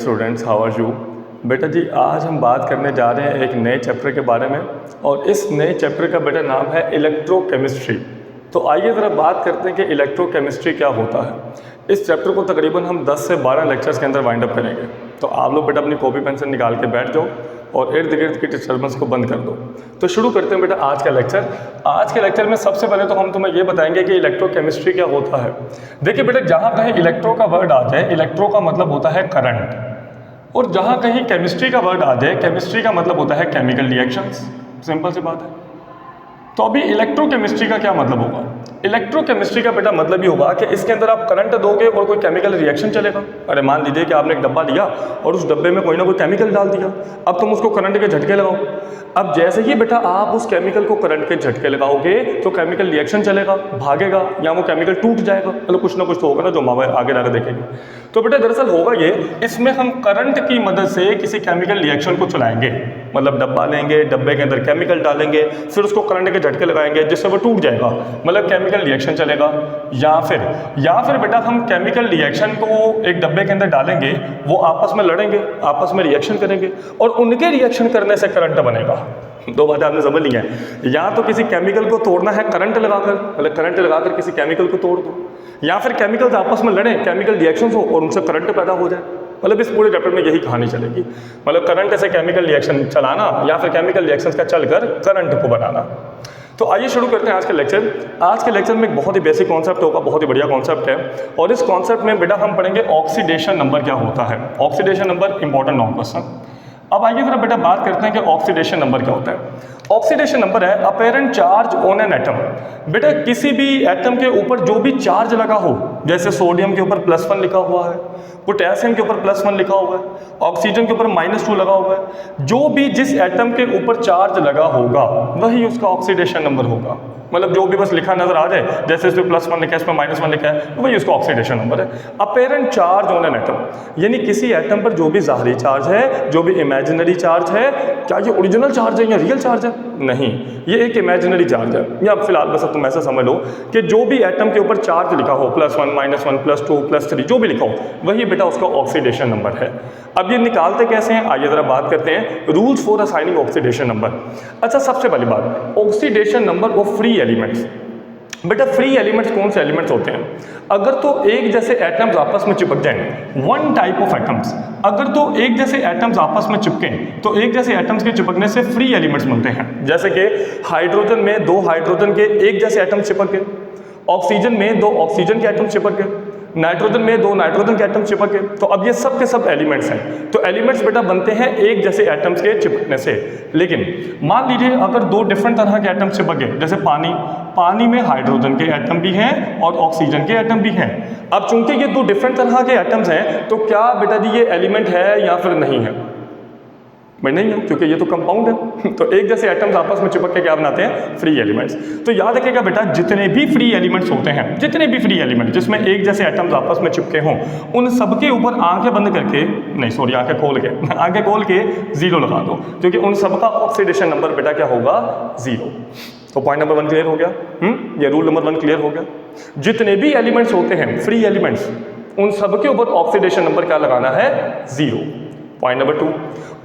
Students, how are you? बेटा जी, आज हम बात करने जा रहे हैं एक नए चैप्टर के बारे में और इस नए चैप्टर का बेटा नाम है इलेक्ट्रोकेमिस्ट्री। तो आइए ज़रा बात करते हैं कि इलेक्ट्रोकेमिस्ट्री क्या होता है। इस चैप्टर को तकरीबन हम 10 से 12 लेक्चर्स के अंदर वाइंड अप करेंगे। तो आप लोग बेटा अपनी कॉपी पेंसिल निकाल के बैठ जाओ और इर्द गिर्द की डिस्टर्बेंस को बंद कर दो। तो शुरू करते हैं बेटा आज का लेक्चर। आज के लेक्चर में सबसे पहले तो हम तुम्हें ये बताएंगे कि इलेक्ट्रोकेमिस्ट्री क्या होता है। देखिए बेटा, जहाँ कहीं इलेक्ट्रो का वर्ड आ जाए, इलेक्ट्रो का मतलब होता है करंट, और जहाँ कहीं केमिस्ट्री का वर्ड आ जाए, केमिस्ट्री का मतलब होता है केमिकल रिएक्शंस। सिंपल सी बात है। तो अभी इलेक्ट्रोकेमिस्ट्री का क्या मतलब होगा? इलेक्ट्रोकेमिस्ट्री का बेटा मतलब ये होगा कि इसके अंदर आप करंट दोगे और कोई केमिकल रिएक्शन चलेगा। अरे मान लीजिए कि आपने एक डब्बा लिया और उस डब्बे में कोई ना कोई केमिकल डाल दिया, अब तुम उसको करंट के झटके लगाओ। अब जैसे ही बेटा आप उस केमिकल को करंट के झटके लगाओगे तो केमिकल रिएक्शन चलेगा, भागेगा, या वो केमिकल टूट जाएगा। मतलब कुछ ना कुछ तो होगा ना जो हम आगे जाकर देखेंगे। तो बेटा दरअसल होगा ये, इसमें हम करंट की मदद से किसी केमिकल रिएक्शन को चलाएंगे। मतलब डब्बा लेंगे, डब्बे के अंदर केमिकल डालेंगे, फिर उसको करंट के झटके लगाएंगे जिससे वो टूट जाएगा, मतलब केमिकल रिएक्शन चलेगा। या फिर बेटा हम केमिकल रिएक्शन को एक डब्बे के अंदर डालेंगे, वो आपस में लड़ेंगे, आपस में रिएक्शन करेंगे और उनके रिएक्शन करने से करंट बनेगा। दो बातें आपने समझ ली हैं। या तो किसी केमिकल को तोड़ना है करंट लगाकर, मतलब करंट लगाकर किसी केमिकल को तोड़ दो, या फिर केमिकल्स आपस में लड़ें, केमिकल रिएक्शंस हो और उनसे करंट पैदा हो जाए। मतलब इस पूरे चैप्टर में यही कहानी चलेगी। मतलब करंट से केमिकल रिएक्शन चलाना या फिर केमिकल रिएक्शंस का चलकर करंट को बनाना। तो आइए शुरू करते हैं आज के लेक्चर। आज के लेक्चर में एक बहुत ही बेसिक कॉन्सेप्ट होगा, बहुत ही बढ़िया कॉन्सेप्ट है, और इस कॉन्सेप्ट में बेटा हम पढ़ेंगे ऑक्सीडेशन नंबर क्या होता है। Oxidation number important non question. अब आइए जरा बेटा बात करते हैं कि ऑक्सीडेशन नंबर क्या होता है। ऑक्सीडेशन नंबर है apparent charge on an atom. बेटा किसी भी एटम के ऊपर जो भी चार्ज लगा हो, जैसे सोडियम के ऊपर +1 लिखा हुआ है, पोटेशियम के ऊपर +1 लिखा हुआ है, ऑक्सीजन के ऊपर -2 लगा हुआ है, जो भी जिस एटम के ऊपर चार्ज लगा होगा वही उसका ऑक्सीडेशन नंबर होगा। मतलब जो भी बस लिखा नजर आ जाए, जैसे इसमें +1 लिखा है, इसमें -1 लिखा है, वही उसका ऑक्सीडेशन नंबर है। Apparent charge on an atom, यानी किसी एटम पर जो भी ज़ाहरी चार्ज है, जो भी इमेजिनरी चार्ज है, क्या ये ओरिजिनल चार्ज है या रियल चार्ज है? नहीं, ये एक इमेजिनरी चार्ज है। या फिलहाल बस तुम ऐसा समझ लो कि जो भी एटम के ऊपर चार्ज लिखा हो, +1, -1, +2, +3, जो भी लिखा हो, वही बेटा उसका ऑक्सीडेशन नंबर है। अब ये निकालते कैसे हैं, आइए जरा बात करते हैं rules for assigning oxidation number. अच्छा, सबसे पहली बात, oxidation number of free elements. बेटा फ्री एलिमेंट्स कौन से एलिमेंट्स होते हैं? अगर तो एक जैसे एटम्स आपस में चिपक जाएं, वन टाइप ऑफ एटम्स, अगर तो एक जैसे एटम्स आपस में चिपकें तो एक जैसे एटम्स के चिपकने से फ्री एलिमेंट्स बनते हैं। जैसे कि हाइड्रोजन में 2 हाइड्रोजन के एक जैसे एटम्स चिपक गए, ऑक्सीजन में 2 ऑक्सीजन के एटम्स चिपक गए, नाइट्रोजन में 2 नाइट्रोजन के एटम्स चिपक गए। तो अब ये सब के सब एलिमेंट्स हैं। तो एलिमेंट्स बेटा बनते हैं एक जैसे एटम्स के चिपकने से। लेकिन मान लीजिए अगर 2 डिफरेंट तरह के एटम्स चिपक गए, जैसे पानी में हाइड्रोजन के एटम भी हैं और ऑक्सीजन के एटम भी हैं। अब चूंकि ये 2 डिफरेंट तरह के एटम्स हैं, तो क्या बेटा जी ये एलिमेंट है या फिर नहीं है? भाई नहीं है, क्योंकि ये तो कंपाउंड है। तो एक जैसे एटम्स आपस में चिपक के क्या बनाते हैं? Free elements. तो याद रखिएगा बेटा, जितने भी फ्री एलिमेंट्स होते हैं, जितने भी फ्री एलिमेंट जिसमें एक जैसे एटम्स आपस में चिपके हों, उन सबके ऊपर आंखें बंद करके, नहीं सॉरी आंखें खोल के 0 लगा दो, क्योंकि उन सबका ऑक्सीडेशन नंबर बेटा क्या होगा? 0। तो पॉइंट नंबर 1 क्लियर हो गया। ये रूल नंबर 1 क्लियर हो गया। जितने भी एलिमेंट्स होते हैं फ्री एलिमेंट्स, उन सबके ऊपर ऑक्सीडेशन नंबर क्या लगाना है? 0। Point number 2,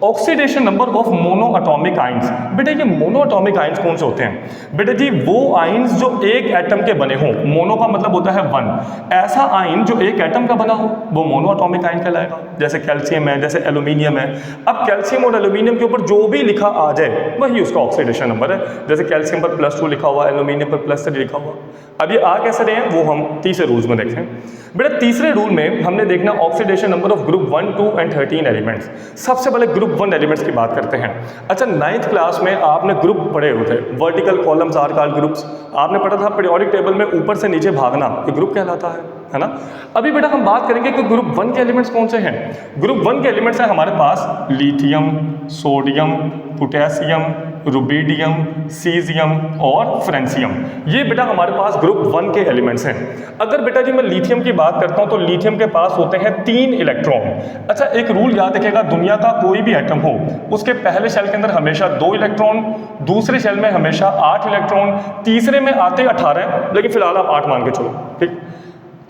oxidation number of mono atomic ions. बेटा ये मोनो एटॉमिक आइंस कौन से होते हैं? बेटा जी वो आइंस जो एक एटम के बने हों, मोनो का मतलब होता है 1, ऐसा आइन जो एक एटम का बना हो वो मोनो एटॉमिक आइन कहलाएगा। जैसे कैल्शियम है, जैसे एल्यूमिनियम है। अब कैल्शियम और एल्यूमिनियम के ऊपर जो भी लिखा आ जाए वही उसका ऑक्सीडेशन नंबर है। जैसे कैल्शियम पर +2 लिखा हुआ, एल्यूमिनियम पर +3 लिखा हुआ। अब ये आ कैसे रहे हैं वो हम तीसरे रूल्स में देखते हैं। बेटा तीसरे रूल में हमने देखना oxidation number of group 1, 2 and 13 elements. सबसे पहले ग्रुप 1 एलिमेंट्स की बात करते हैं। अच्छा, 9th क्लास में आपने ग्रुप पढ़े हुए थे, vertical columns are called groups. आपने पढ़ा था पीरियोडिक टेबल में ऊपर से नीचे भागना, ये ग्रुप कहलाता है ना। अभी बेटा हम बात करेंगे कि ग्रुप 1 के एलिमेंट्स कौन से हैं। ग्रुप 1 के एलिमेंट्स हैं हमारे पास lithium, sodium, potassium, rubidium, caesium और फ्रेंसियम। ये बेटा हमारे पास ग्रुप 1 के एलिमेंट्स हैं। अगर बेटा जी मैं लिथियम की बात करता हूं तो लिथियम के पास होते हैं 3 इलेक्ट्रॉन। अच्छा, एक रूल याद रखिएगा, दुनिया का कोई भी एटम हो उसके पहले शेल के अंदर हमेशा 2 इलेक्ट्रॉन, दूसरे शेल में हमेशा 8 इलेक्ट्रॉन, तीसरे में आते 18, लेकिन फिलहाल आप 8 मान के चलो, ठीक।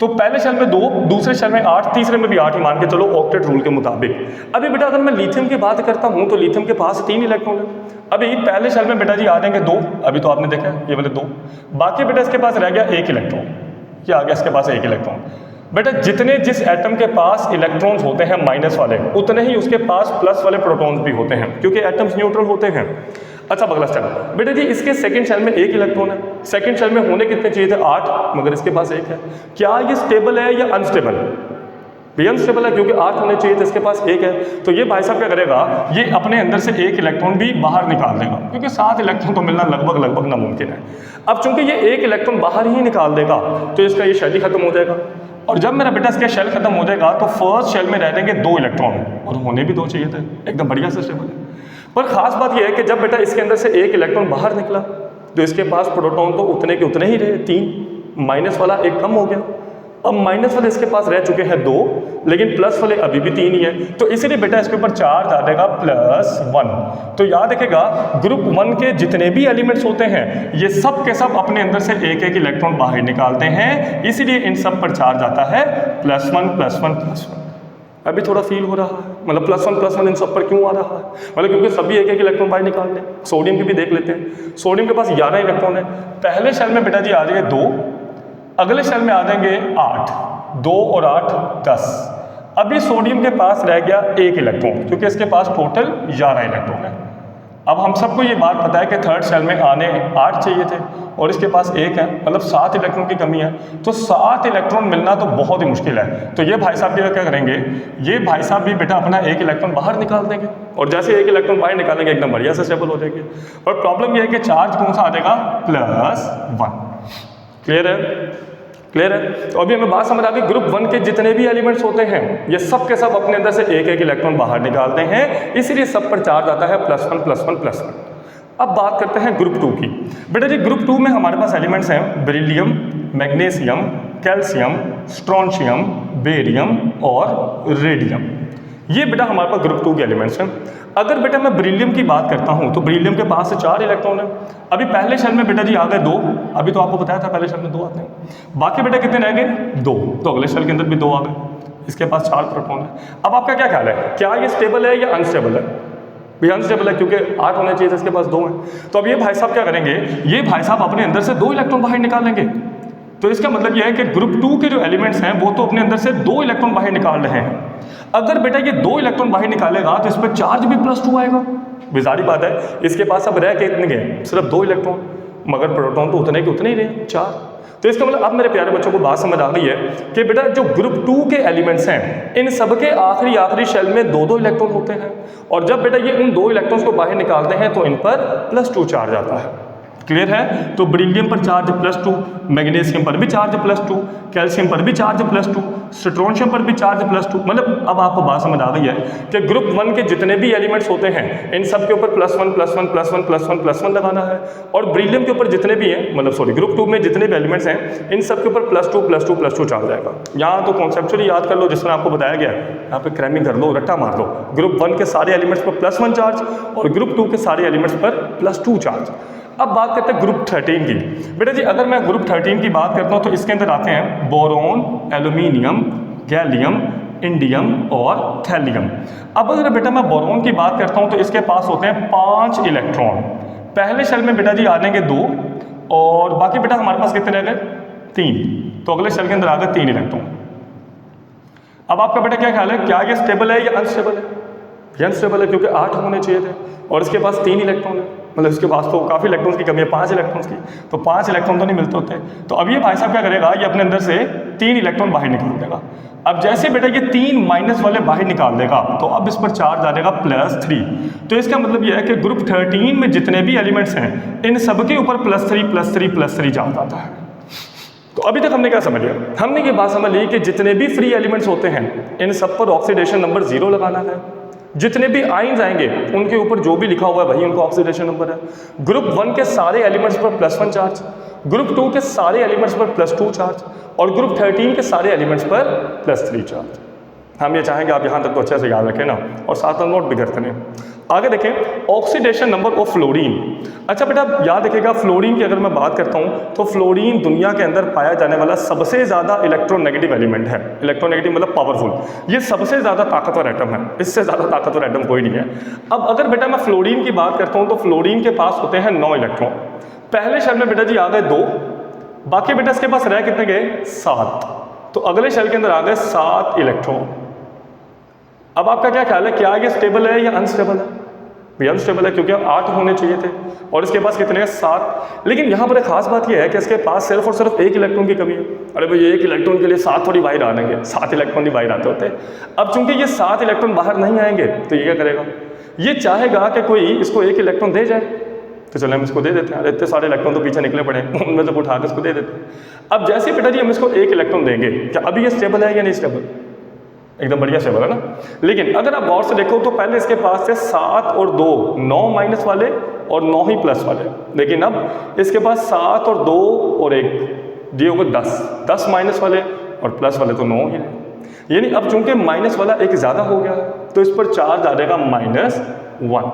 तो पहले शेल में 2, दूसरे शेल में 8, तीसरे में भी 8 ही मान के चलो ऑक्टेट रूल के मुताबिक। अभी बेटा अगर मैं लिथियम की बात करता हूँ तो लिथियम के पास 3 इलेक्ट्रॉन है। अभी पहले शेल में बेटा जी आ जाएंगे 2, अभी तो आपने देखा है ये वाले 2, बाकी बेटा इसके पास रह गया 1 इलेक्ट्रॉन। क्या आ गया इसके पास 1 इलेक्ट्रॉन। बेटा जिस एटम के पास इलेक्ट्रॉन्स होते हैं माइनस वाले, उतने ही उसके पास प्लस वाले प्रोटॉन्स भी होते हैं, क्योंकि एटम्स न्यूट्रल होते हैं। अच्छा अगला स्टेप बेटा जी, इसके सेकंड शेल में 1 इलेक्ट्रॉन है। सेकंड शेल में होने कितने चाहिए थे? 8, मगर इसके पास 1 है। क्या ये स्टेबल है या अनस्टेबल? भी अनस्टेबल है, क्योंकि 8 होने चाहिए थे, इसके पास 1 है। तो ये भाई साहब क्या करेगा, ये अपने अंदर से 1 इलेक्ट्रॉन भी बाहर निकाल देगा, क्योंकि 7 इलेक्ट्रॉन तो मिलना लगभग नामुमकिन है। अब चूंकि ये 1 इलेक्ट्रॉन बाहर ही निकाल देगा तो इसका ये शेल ही खत्म हो जाएगा। और जब मेरा बेटा इसका शेल खत्म हो जाएगा तो फर्स्ट शेल में रह जाएंगे 2 इलेक्ट्रॉन, और होने भी 2 चाहिए थे, एकदम बढ़िया से स्टेबल है। पर खास बात यह है कि जब बेटा इसके अंदर से 1 इलेक्ट्रॉन बाहर निकला तो इसके पास प्रोटॉन तो उतने के उतने ही रहे, 3, माइनस वाला 1 कम हो गया। अब माइनस वाले इसके पास रह चुके हैं 2, लेकिन प्लस वाले अभी भी 3 ही है, तो इसीलिए बेटा इसके ऊपर चार्ज आ जाएगा +1। तो याद रखेगा ग्रुप 1 के जितने भी एलिमेंट्स होते हैं ये सब के सब अपने अंदर से 1 इलेक्ट्रॉन बाहर निकालते हैं, इसीलिए इन सब पर चार्ज आता है +1। अभी थोड़ा फील हो रहा है, मतलब +1 इन सब पर क्यों आ रहा है? मतलब क्योंकि सभी 1 इलेक्ट्रॉन बाहर निकाल लें। सोडियम की भी देख लेते हैं। सोडियम के पास 11 इलेक्ट्रॉन है। पहले शेल में बेटा जी आ जाएंगे 2, अगले शेल में आ जाएंगे 8, 2 और 8 10। अभी सोडियम के पास रह गया 1 इलेक्ट्रॉन, क्योंकि इसके पास टोटल 11 इलेक्ट्रॉन है। अब हम सबको ये बात पता है कि थर्ड शेल में आने 8 चाहिए थे और इसके पास 1 है, मतलब 7 इलेक्ट्रॉन की कमी है। तो 7 इलेक्ट्रॉन मिलना तो बहुत ही मुश्किल है। तो ये भाई साहब क्या करेंगे, ये भाई साहब भी बेटा अपना 1 इलेक्ट्रॉन बाहर निकाल देंगे, और जैसे 1 इलेक्ट्रॉन बाहर निकालेंगे एकदम बढ़िया से स्टेबल हो जाएंगे। और प्रॉब्लम यह है कि चार्ज कौन सा आ जाएगा? +1। क्लियर है? क्लियर है? तो अभी हमें बात समझ आ गई, ग्रुप 1 के जितने भी एलिमेंट्स होते हैं ये सब के सब अपने अंदर से 1 इलेक्ट्रॉन बाहर निकालते हैं, इसीलिए सब पर चार्ज आता है +1। अब बात करते हैं ग्रुप 2 की। बेटा जी ग्रुप 2 में हमारे पास एलिमेंट्स हैं beryllium, magnesium, calcium, strontium, barium और रेडियम। ये बेटा हमारे पास ग्रुप 2 के एलिमेंट्स हैं। अगर बेटा मैं बेरिलियम की बात करता हूँ तो बेरिलियम के पास से 4 इलेक्ट्रॉन है। अभी पहले शेल में बेटा जी आ गए 2, अभी तो आपको बताया था पहले शेल में 2 आते हैं। बाकी बेटा कितने रह गए? 2, तो अगले शेल के अंदर भी 2 आ गए। इसके पास 4 प्रोटॉन है। अब आपका क्या ख्याल है, क्या ये स्टेबल है या अनस्टेबल है? भी अनस्टेबल है, क्योंकि 8 होने चाहिए था, इसके पास 2 हैं। तो अब ये भाई साहब क्या करेंगे, ये भाई साहब अपने अंदर से 2 इलेक्ट्रॉन बाहर निकालेंगे। तो इसका मतलब यह है कि ग्रुप 2 के जो एलिमेंट्स हैं वो तो अपने अंदर से 2 इलेक्ट्रॉन बाहर निकाल रहे हैं। अगर बेटा ये 2 इलेक्ट्रॉन बाहर निकालेगा तो इस पर चार्ज भी +2 आएगा। बेजारी बात है, इसके पास अब रह के इतने गए सिर्फ 2 इलेक्ट्रॉन, मगर प्रोटॉन तो उतने के उतने ही रहे 4। तो इसका मतलब अब मेरे प्यारे बच्चों को बात समझ आ गई है कि बेटा जो ग्रुप 2 के एलिमेंट्स हैं इन सब के आखिरी शेल में 2 इलेक्ट्रॉन होते हैं, और जब बेटा ये उन 2 इलेक्ट्रॉन्स को बाहर निकालते हैं तो इन पर +2 चार्ज आता है। क्लियर है? तो बेरिलियम पर चार्ज +2, मैग्नीशियम पर भी चार्ज +2, कैल्शियम पर भी चार्ज +2, स्ट्रोंशियम पर भी चार्ज +2। मतलब अब आपको बात समझ आ गई है कि ग्रुप 1 के जितने भी एलिमेंट्स होते हैं इन सब के ऊपर +1 लगाना है, और बेरिलियम के ऊपर जितने भी हैं, मतलब सॉरी ग्रुप 2 में जितने भी एलिमेंट्स हैं इन सब के ऊपर +2 चार्ज आएगा। यहाँ तो कॉन्सेप्चुअली याद कर लो, जिस तरह आपको बताया गया है, यहाँ पे क्रैमिंग कर लो, रट्टा मार लो। ग्रुप 1 के सारे एलिमेंट्स पर +1 चार्ज और ग्रुप 2 के सारे एलिमेंट्स पर +2 चार्ज। अब बात करते हैं ग्रुप 13 की। बेटा जी अगर मैं ग्रुप 13 की बात करता हूँ तो इसके अंदर आते हैं बोरोन, एल्यूमिनियम, गैलियम, इंडियम और थैलियम। अब अगर बेटा मैं बोरोन की बात करता हूँ तो इसके पास होते हैं 5 इलेक्ट्रॉन। पहले शेल में बेटा जी आ जाएंगे 2, और बाकी बेटा हमारे पास कितने रह गए? 3। तो अगले शेल के अंदर आ गए 3 इलेक्ट्रॉन। अब आपका बेटा क्या ख्याल है, क्या ये स्टेबल है या अनस्टेबल है? ये अनस्टेबल है, क्योंकि 8 होने चाहिए थे और इसके पास 3 इलेक्ट्रॉन है, मतलब इसके पास तो काफ़ी इलेक्ट्रॉन्स की कमी है, 5 इलेक्ट्रॉन्स की। तो 5 इलेक्ट्रॉन तो नहीं मिलते होते। तो अब ये भाई साहब क्या करेगा, ये अपने अंदर से 3 इलेक्ट्रॉन बाहर निकाल देगा। अब जैसे बेटा ये 3 माइनस वाले बाहर निकाल देगा तो अब इस पर चार्ज आ जाएगा +3। तो इसका मतलब यह है कि ग्रुप 13 में जितने भी एलिमेंट्स हैं इन सब के ऊपर +3 चार्ज आता है। तो अभी तक हमने क्या समझ लिया? हमने ये बात समझ ली कि जितने भी फ्री एलिमेंट्स होते हैं इन सब पर ऑक्सीडेशन नंबर 0 लगाना है। जितने भी आइंस आएंगे उनके ऊपर जो भी लिखा हुआ है वही उनका ऑक्सीडेशन नंबर है। ग्रुप 1 के सारे एलिमेंट्स पर +1 चार्ज, ग्रुप 2 के सारे एलिमेंट्स पर +2 चार्ज, और ग्रुप 13 के सारे एलिमेंट्स पर +3 चार्ज। हम ये चाहेंगे आप यहाँ तक तो अच्छे से याद रखें ना, और साथ में नोट भी करते रहें। आगे देखें ऑक्सीडेशन नंबर ऑफ फ्लोरीन। अच्छा बेटा याद रखिएगा, फ्लोरीन की अगर मैं बात करता हूँ तो फ्लोरीन दुनिया के अंदर पाया जाने वाला सबसे ज़्यादा इलेक्ट्रोनेगेटिव एलिमेंट है। इलेक्ट्रोनेगेटिव मतलब पावरफुल, ये सबसे ज़्यादा ताकतवर एटम है, इससे ज़्यादा ताकतवर एटम कोई नहीं है। अब अगर बेटा मैं फ्लोरीन की बात करता हूँ तो फ्लोरीन के पास होते हैं 9 इलेक्ट्रॉन। पहले शेल में बेटा जी आ गए 2, बाकी बेटा इसके पास रह कितने गए 7, तो अगले शेल के अंदर आ गए 7 इलेक्ट्रॉन। अब आपका क्या ख्याल है, क्या ये स्टेबल है या अनस्टेबल है? भी अनस्टेबल है क्योंकि 8 होने चाहिए थे और इसके पास कितने हैं 7। लेकिन यहाँ पर एक खास बात यह है कि इसके पास सिर्फ और सिर्फ 1 इलेक्ट्रॉन की कमी है। अरे भाई 1 इलेक्ट्रॉन के लिए 7 थोड़ी बाहर आएंगे, 7 इलेक्ट्रॉन ही बाहर आते होते। अब चूंकि ये 7 इलेक्ट्रॉन बाहर नहीं आएंगे तो ये क्या करेगा, ये चाहेगा कि कोई इसको 1 इलेक्ट्रॉन दे जाए, तो चलो हम इसको दे देते हैं। अरे इतने सारे इलेक्ट्रॉन तो पीछे निकले पड़े, उनमें से उठा के इसको दे देते हैं। अब जैसे बेटा जी हम इसको 1 इलेक्ट्रॉन देंगे, क्या अभी ये स्टेबल है या नहीं स्टेबल? एकदम बढ़िया स्टेबल है ना। लेकिन अगर आप गौर से देखो तो पहले इसके पास थे 7 और 2 9 माइनस वाले और 9 ही प्लस वाले, लेकिन अब इसके पास 7 और 2 और 1 ये होगा 10 माइनस वाले और प्लस वाले तो 9 ही है। यानी अब चूंकि माइनस वाला एक ज़्यादा हो गया तो इस पर चार्ज आ जाएगा -1।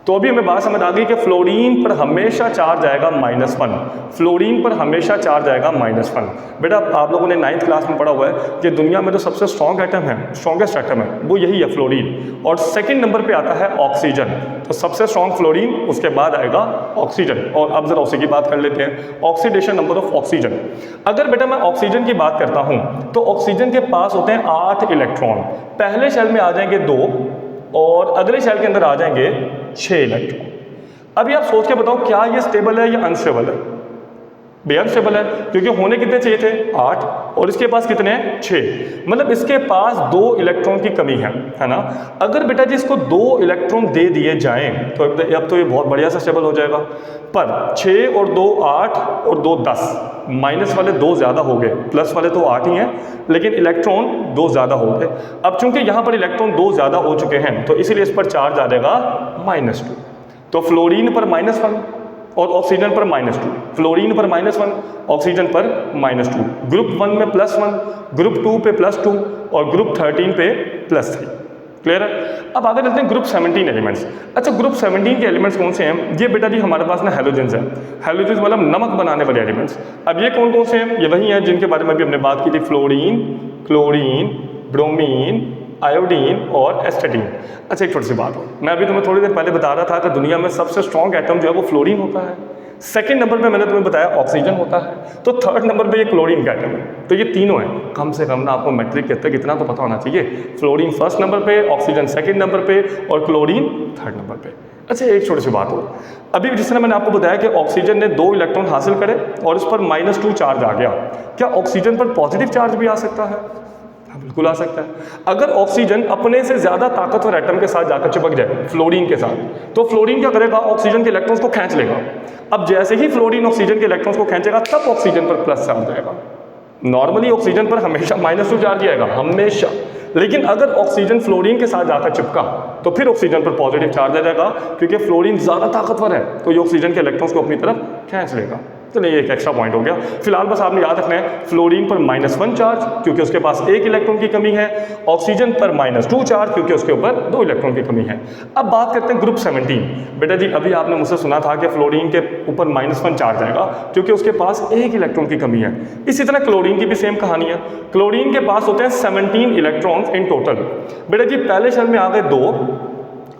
तो अभी हमें बात समझ आ गई कि फ्लोरीन पर हमेशा चार्ज आएगा -1, फ्लोरीन पर हमेशा चार्ज आएगा -1। बेटा आप लोगों ने 9th क्लास में पढ़ा हुआ है कि दुनिया में जो सबसे स्ट्रॉन्ग एटम है, स्ट्रॉन्गेस्ट एटम है, वो यही है फ्लोरीन, और सेकंड नंबर पे आता है ऑक्सीजन। तो सबसे स्ट्रॉन्ग फ्लोरीन, उसके बाद आएगा ऑक्सीजन। और अब जरा उसी की बात कर लेते हैं, ऑक्सीडेशन नंबर ऑफ ऑक्सीजन। अगर बेटा मैं ऑक्सीजन की बात करता हूँ तो ऑक्सीजन के पास होते हैं 8 इलेक्ट्रॉन। पहले शेल में आ जाएंगे 2 और अगले शेल के अंदर आ जाएंगे 6 इलेक्ट्रॉन। अभी आप सोच के बताओ क्या ये स्टेबल है या अनस्टेबल है? बे अनस्टेबल है क्योंकि होने कितने चाहिए थे 8 और इसके पास कितने हैं 6, मतलब इसके पास 2 इलेक्ट्रॉन की कमी है ना। अगर बेटा जी इसको 2 इलेक्ट्रॉन दे दिए जाएं तो अब तो ये बहुत बढ़िया सा स्टेबल हो जाएगा। पर 6 और 2 8 और 2 10, माइनस वाले 2 ज़्यादा हो गए, प्लस वाले तो 8 ही हैं, लेकिन इलेक्ट्रॉन 2 ज़्यादा हो गए। अब चूंकि यहाँ पर इलेक्ट्रॉन 2 ज़्यादा हो चुके हैं तो इसीलिए इस पर चार्ज आ जाएगा -2। तो फ्लोरीन पर -1 और ऑक्सीजन पर -2, फ्लोरीन पर -1, ऑक्सीजन पर -2। ग्रुप 1 में +1, ग्रुप 2 पे +2 और ग्रुप 13 पे +3। क्लियर है? अब आगे चलते हैं ग्रुप 17 एलिमेंट्स। अच्छा ग्रुप 17 के एलिमेंट्स कौन से हैं? ये बेटा जी हमारे पास ना हैलोजेंस हैं। हैलोजेंस मतलब नमक बनाने वाले एलिमेंट्स। अब ये कौन कौन से हैं? ये वही हैं जिनके बारे में भी हमने बात की थी, फ्लोरीन, क्लोरीन, ब्रोमीन, आयोडीन और एस्टेटीन। अच्छा एक छोटी सी बात हो, मैं अभी तुम्हें थोड़ी देर पहले बता रहा था कि दुनिया में सबसे स्ट्रॉन्ग एटम जो है वो फ्लोरीन होता है। सेकंड नंबर पे मैंने तुम्हें बताया ऑक्सीजन होता है, तो थर्ड नंबर पे ये क्लोरीन का एटम है। तो ये तीनों हैं, कम से कम ना आपको मैट्रिक के तक इतना तो पता होना चाहिए। फ्लोरीन फर्स्ट नंबर पे, ऑक्सीजन सेकंड नंबर पे और क्लोरीन थर्ड नंबर पे। अच्छा एक छोटी सी बात हो, अभी जिस तरह मैंने आपको बताया कि ऑक्सीजन ने 2 इलेक्ट्रॉन हासिल करे और उस पर -2 चार्ज आ गया, क्या ऑक्सीजन पर पॉजिटिव चार्ज भी आ सकता है? बिल्कुल आ सकता है। अगर ऑक्सीजन अपने से ज्यादा ताकतवर एटम के साथ जाकर चिपक जाए फ्लोरीन के साथ, तो फ्लोरीन क्या करेगा, ऑक्सीजन के इलेक्ट्रॉन्स को खींच लेगा। अब जैसे ही फ्लोरीन ऑक्सीजन के इलेक्ट्रॉन्स को खींचेगा तब ऑक्सीजन पर प्लस चार्ज आएगा। नॉर्मली ऑक्सीजन पर हमेशा -2 चार्ज आएगा हमेशा, लेकिन अगर ऑक्सीजन फ्लोरीन के साथ जाकर चिपका तो फिर ऑक्सीजन पर पॉजिटिव चार्ज आ जाएगा, क्योंकि फ्लोरीन ज्यादा ताकतवर है तो ये ऑक्सीजन के इलेक्ट्रॉन्स को अपनी तरफ खींच लेगा। तो नहीं, एक एक्स्ट्रा पॉइंट हो गया। फिलहाल बस आपने याद रखना है फ्लोरीन पर -1 चार्ज क्योंकि उसके पास 1 इलेक्ट्रॉन की कमी है, ऑक्सीजन पर -2 चार्ज क्योंकि उसके ऊपर 2 इलेक्ट्रॉन की कमी है। अब बात करते हैं ग्रुप 17। बेटा जी अभी आपने मुझसे सुना था कि फ्लोरीन के ऊपर -1 चार्ज आएगा क्योंकि उसके पास 1 इलेक्ट्रॉन की कमी है। इसी तरह क्लोरीन की भी सेम कहानी है। क्लोरीन के पास होते हैं 17 इलेक्ट्रॉन्स इन टोटल। बेटा जी पहले शेल में आ गए 2,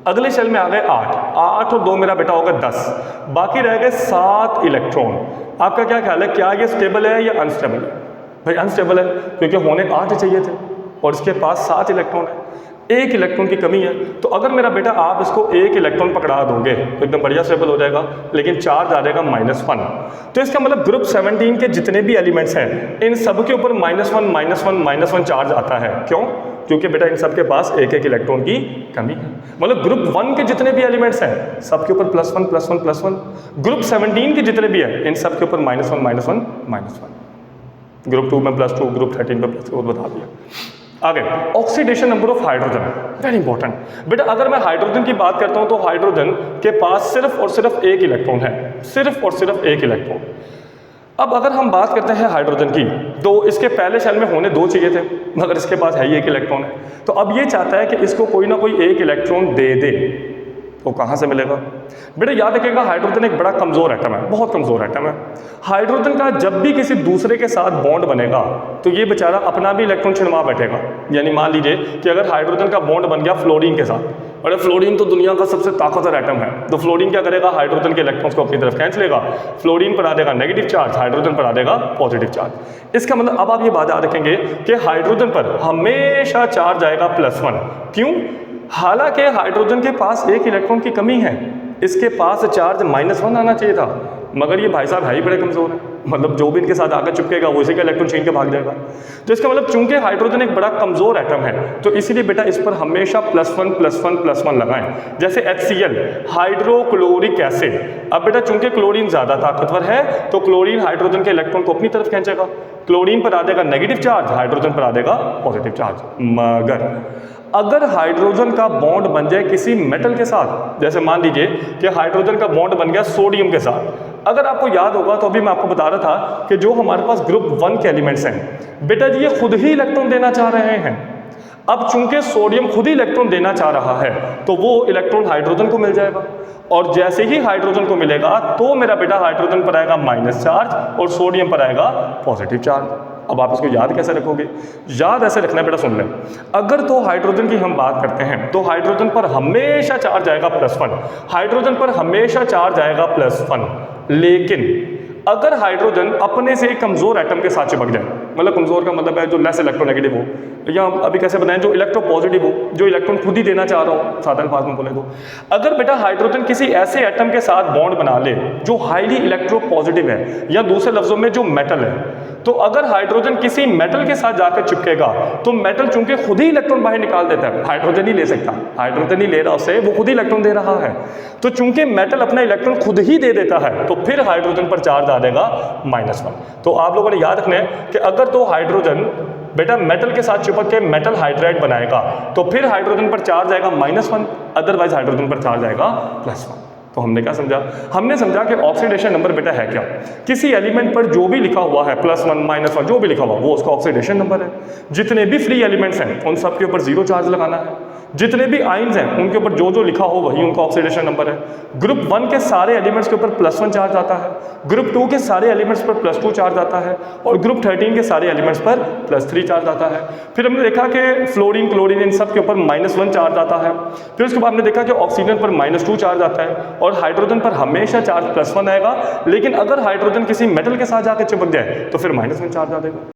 अगले शेल में आ गए 8 और 2 मेरा बेटा होगा 10, बाकी रह गए 7 इलेक्ट्रॉन। आपका क्या ख्याल है, क्या ये स्टेबल है या अनस्टेबल है? भाई अनस्टेबल है क्योंकि होने 8 चाहिए थे और इसके पास 7 इलेक्ट्रॉन है, 1 इलेक्ट्रॉन की कमी है। तो अगर मेरा बेटा आप इसको 1 इलेक्ट्रॉन पकड़ा दोगे तो एकदम बढ़िया स्टेबल हो जाएगा, लेकिन चार्ज आ जाएगा -1। तो इसका मतलब ग्रुप 17 के जितने भी एलिमेंट्स हैं इन सब के ऊपर -1 चार्ज आता है। क्यों? क्योंकि बेटा इन सब के पास 1 इलेक्ट्रॉन की कमी है। मतलब ग्रुप 1 के जितने भी एलिमेंट्स हैं सबके ऊपर +1। ग्रुप 17 के जितने भी हैं इन सब के ऊपर -1। ग्रुप 2 में +2, ग्रुप 13 में +2 बता दिया। आगे oxidation number of hydrogen, very important. बेटा अगर मैं हाइड्रोजन की बात करता हूं तो हाइड्रोजन के पास सिर्फ और सिर्फ 1 इलेक्ट्रॉन है, सिर्फ और सिर्फ 1 इलेक्ट्रॉन। अब अगर हम बात करते हैं हाइड्रोजन की, तो इसके पहले शेल में होने 2 चाहिए थे, मगर इसके पास है ही 1 इलेक्ट्रॉन है। तो अब ये चाहता है कि इसको कोई ना कोई 1 इलेक्ट्रॉन दे दे, तो कहाँ से मिलेगा? बेटा याद रखिएगा, हाइड्रोजन एक बड़ा कमज़ोर एटम है, बहुत कमज़ोर एटम है। हाइड्रोजन का जब भी किसी दूसरे के साथ बॉन्ड बनेगा तो ये बेचारा अपना भी इलेक्ट्रॉन छिनवा बैठेगा। यानी मान लीजिए कि अगर हाइड्रोजन का बॉन्ड बन गया फ्लोरीन के साथ, और फ्लोरीन तो दुनिया का सबसे ताकतवर एटम है, तो फ्लोरीन क्या करेगा? हाइड्रोजन के इलेक्ट्रॉन्स को अपनी तरफ खींच लेगा, फ्लोरीन पर आ देगा नेगेटिव चार्ज, हाइड्रोजन पर आ देगा पॉजिटिव चार्ज। इसका मतलब अब आप ये बात याद रखेंगे कि हाइड्रोजन पर हमेशा चार्ज आएगा +1। क्यों? हालांकि हाइड्रोजन के पास 1 इलेक्ट्रॉन की कमी है, इसके पास चार्ज -1 आना चाहिए था, मगर ये भाई साहब है ही बड़े कमज़ोर है। मतलब जो भी इनके साथ आकर चिपकेगा वो इसी का इलेक्ट्रॉन छीन के भाग जाएगा। तो इसका मतलब चूंकि हाइड्रोजन एक बड़ा कमज़ोर एटम है, तो इसीलिए बेटा इस पर हमेशा +1 लगाएं। जैसे HCl, हाइड्रोक्लोरिक एसिड। अब बेटा चूंकि क्लोरीन ज़्यादा ताकतवर है, तो क्लोरीन हाइड्रोजन के इलेक्ट्रॉन को अपनी तरफ खींचेगा, क्लोरीन पर आ जाएगा नेगेटिव चार्ज, हाइड्रोजन पर आ जाएगा पॉजिटिव चार्ज। मगर अगर हाइड्रोजन का बॉन्ड बन जाए किसी मेटल के साथ, जैसे मान लीजिए कि हाइड्रोजन का बॉन्ड बन गया सोडियम के साथ। अगर आपको याद होगा तो अभी मैं आपको बता रहा था कि जो हमारे पास ग्रुप 1 के एलिमेंट्स हैं बेटा जी, ये खुद ही इलेक्ट्रॉन देना चाह रहे हैं। अब चूंकि सोडियम खुद ही इलेक्ट्रॉन देना चाह रहा है, तो वो इलेक्ट्रॉन हाइड्रोजन को मिल जाएगा, और जैसे ही हाइड्रोजन को मिलेगा तो मेरा बेटा हाइड्रोजन पर आएगा माइनस चार्ज और सोडियम पर आएगा पॉजिटिव चार्ज। अब आप इसको याद कैसे रखोगे? याद ऐसे रखना बेटा, सुन लें। अगर तो हाइड्रोजन की हम बात करते हैं तो हाइड्रोजन पर हमेशा चार्ज आएगा +1, हाइड्रोजन पर हमेशा चार्ज आएगा +1। लेकिन अगर हाइड्रोजन अपने से एक कमज़ोर एटम के साथ चिपक जाए, मतलब कमज़ोर का मतलब है जो लेस इलेक्ट्रोनेगेटिव हो, या अभी कैसे बनाएं, जो इलेक्ट्रोपॉजिटिव हो, जो इलेक्ट्रॉन खुद ही देना चाह रहा हो, साधारण अल्फाज में बोले तो। अगर बेटा हाइड्रोजन किसी ऐसे एटम के साथ बॉन्ड बना ले जो हाईली इलेक्ट्रोपॉजिटिव है, या दूसरे लफ्जों में जो मेटल है, तो अगर हाइड्रोजन किसी मेटल के साथ जाकर चिपकेगा तो मेटल चूंकि खुद ही इलेक्ट्रॉन बाहर निकाल देता है, हाइड्रोजन नहीं ले सकता, हाइड्रोजन नहीं ले रहा उससे, वो खुद ही इलेक्ट्रॉन दे रहा है। तो चूंकि मेटल अपना इलेक्ट्रॉन खुद ही दे देता है, तो फिर हाइड्रोजन पर चार्ज आ जाएगा -1। तो आप लोगों ने याद रखना है कि अगर तो हाइड्रोजन बेटा मेटल के साथ चिपक के मेटल हाइड्राइड बनाएगा तो फिर हाइड्रोजन पर चार्ज आएगा -1, अदरवाइज हाइड्रोजन पर चार्ज आएगा +1। तो हमने क्या समझा? हमने समझा कि ऑक्सीडेशन नंबर बेटा है क्या? किसी एलिमेंट पर जो भी लिखा हुआ है +1 -1 जो भी लिखा हुआ वो उसका ऑक्सीडेशन नंबर है। जितने भी फ्री एलिमेंट्स हैं उन सब के ऊपर 0 चार्ज लगाना है। जितने भी आइंस हैं उनके ऊपर जो जो लिखा हो वही उनका ऑक्सीडेशन नंबर है। ग्रुप 1 के सारे एलिमेंट्स के ऊपर +1 चार्ज आता है, ग्रुप 2 के सारे एलिमेंट्स पर +2 चार्ज आता है, और ग्रुप 13 के सारे एलिमेंट्स पर +3 चार्ज आता है। फिर हमने देखा कि फ्लोरीन क्लोरीन इन सब के ऊपर -1 चार्ज आता है। फिर उसके बाद हमने देखा कि ऑक्सीजन पर -2 चार्ज आता है, और हाइड्रोजन पर हमेशा चार्ज +1 आएगा, लेकिन अगर हाइड्रोजन किसी मेटल के साथ जाकर चिपक जाए तो फिर -1 चार्ज आ जाएगा।